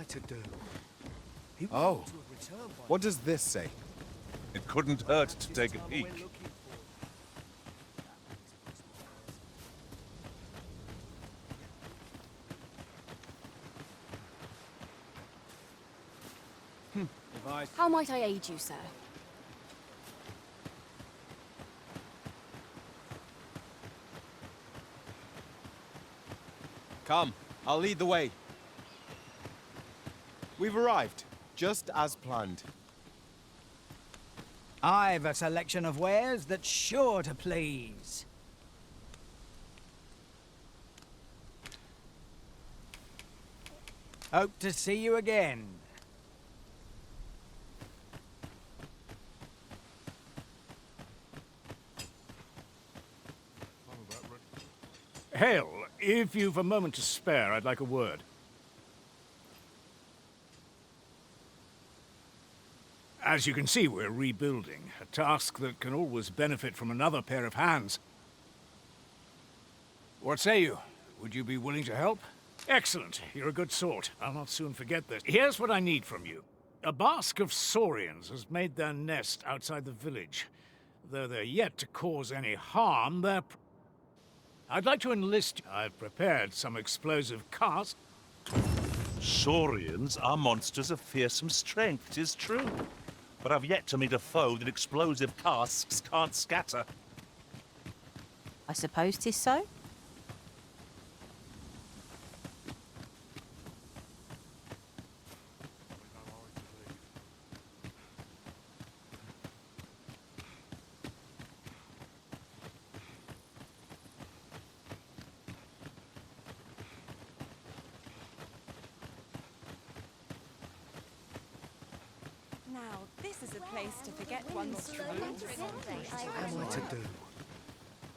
I to do? Oh, what does this say? It couldn't hurt to take a peek. How might I aid you, sir? Come, I'll lead the way. We've arrived, just as planned. I've a selection of wares that's sure to please. Hope to see you again. Hale, if you've a moment to spare, I'd like a word. As you can see, we're rebuilding, a task that can always benefit from another pair of hands. What say you? Would you be willing to help? Excellent. You're a good sort. I'll not soon forget this. Here's what I need from you. A basque of saurians has made their nest outside the village. Though they're yet to cause any harm, I'd like to enlist you. I've prepared some explosive casks. Saurians are monsters of fearsome strength, 'tis true. But I've yet to meet a foe that explosive casks can't scatter. I suppose 'tis so. Now, this is a place to forget one's troubles. What am I to do?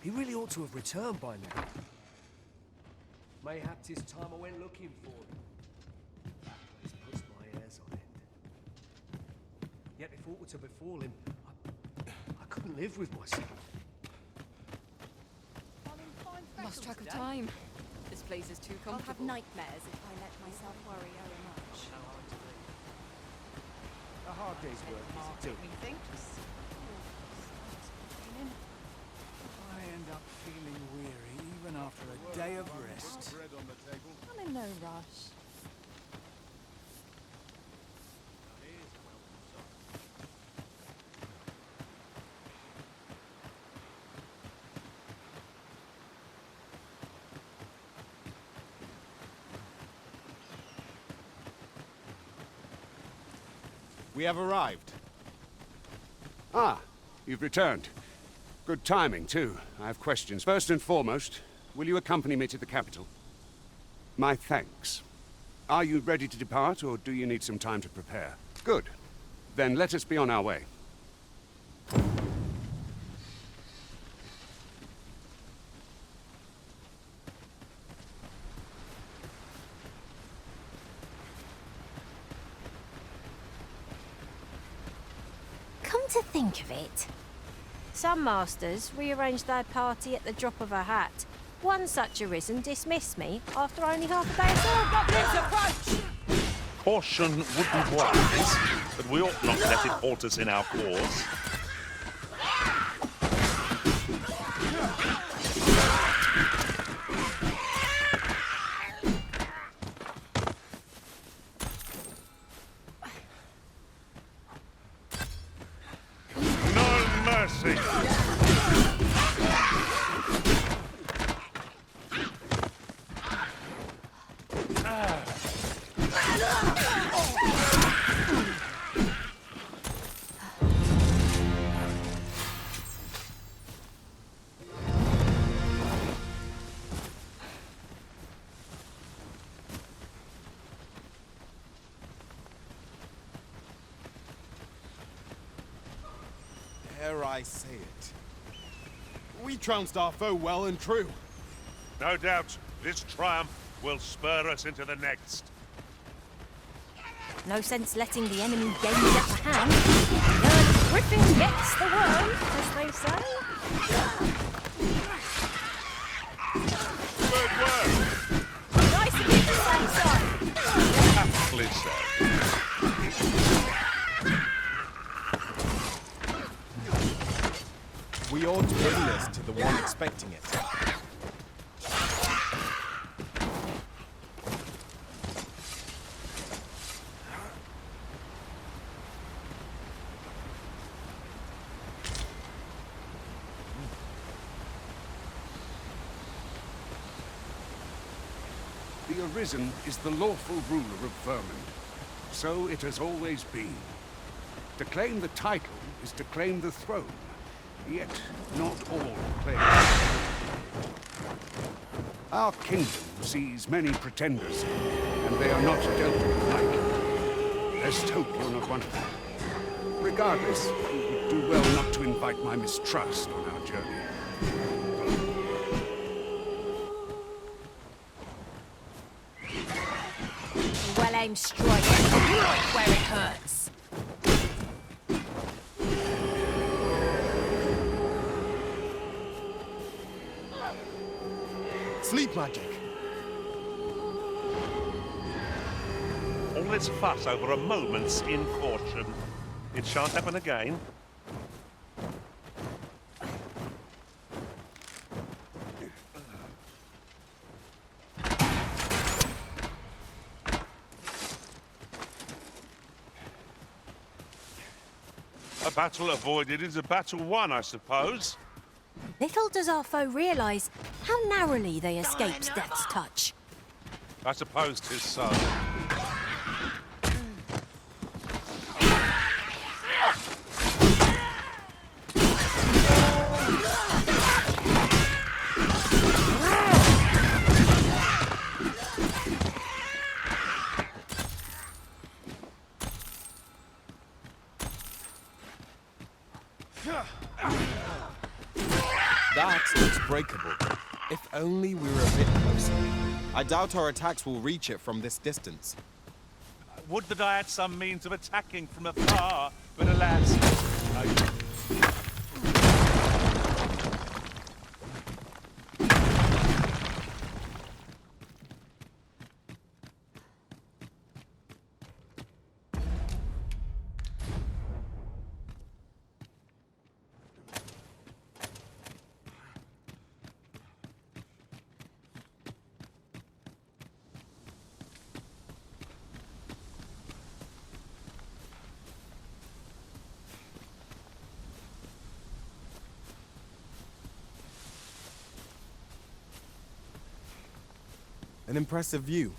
He really ought to have returned by now. Mayhap 'tis time I went looking for him. This puts my hairs on end. Yet if aught were to befall him, I couldn't live with myself. Lost track of time. This place is too comfortable. I'll have nightmares if I let myself worry over much. A hard day's work is doing. I end up feeling weary even after a day of rest. I'm in no rush. We have arrived. Ah, you've returned. Good timing, too. I have questions. First and foremost, will you accompany me to the capital? My thanks. Are you ready to depart, or do you need some time to prepare? Good. Then let us be on our way. To think of it, some masters rearrange their party at the drop of a hat. One such arisen dismissed me after only half a day of sword goblins approach. Caution would be wise, but we ought not let it halt us in our cause. Dare I say it? We trounced our foe well and true. No doubt, this triumph will spur us into the next. No sense letting the enemy gain the upper hand. The griffin gets the worm, as they say. Good work! Nice of you to say so. Aptly the one expecting it. The Arisen is the lawful ruler of Vermund. So it has always been. To claim the title is to claim the throne. Yet, not all claim it. Our kingdom sees many pretenders, and they are not dealt with lightly. Let's hope you're not one of them. Regardless, you would do well not to invite my mistrust on our journey. Well-aimed strike, right where it hurts. Sleep magic. All this fuss over a moment's incaution. It shan't happen again. A battle avoided is a battle won, I suppose. Little does our foe realise how narrowly they escaped death's touch. I suppose 'tis so. That looks breakable. If only we were a bit closer. I doubt our attacks will reach it from this distance. Would that I had some means of attacking from afar, but alas, I... An impressive view.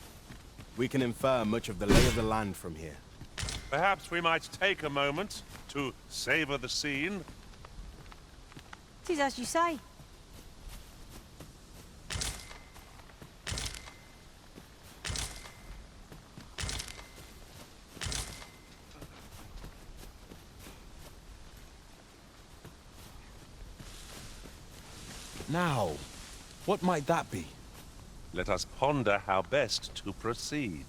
We can infer much of the lay of the land from here. Perhaps we might take a moment to savor the scene. It is as you say. Now, what might that be? Let us ponder how best to proceed.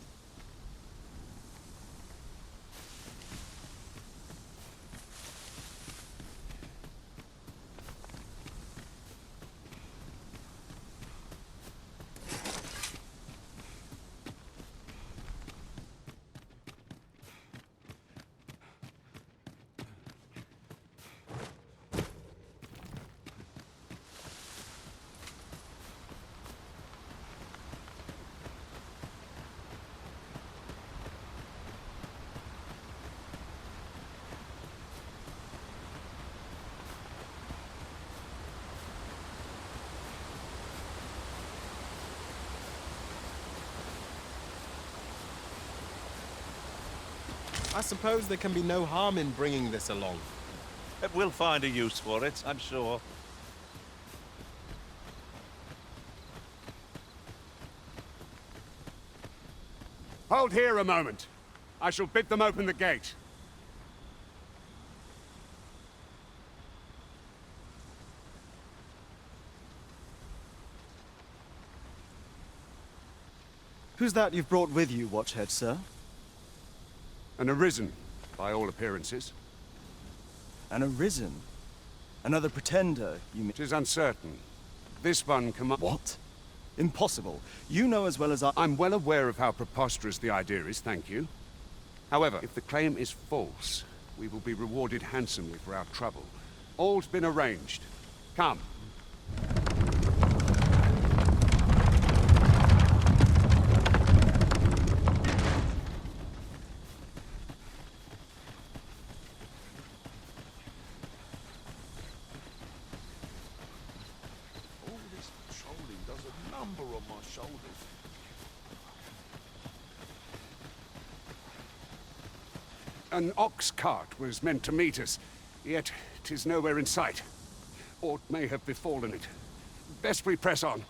I suppose there can be no harm in bringing this along. We'll find a use for it, I'm sure. Hold here a moment. I shall bid them open the gate. Who's that you've brought with you, Watchhead, sir? An Arisen, by all appearances. An Arisen? Another pretender, you mean? 'Tis uncertain. This one What? Impossible. You know as well as I... I'm well aware of how preposterous the idea is, thank you. However, if the claim is false, we will be rewarded handsomely for our trouble. All's been arranged. Come, on my shoulders. An ox cart was meant to meet us, yet 'tis nowhere in sight. Aught may have befallen it. Best we press on.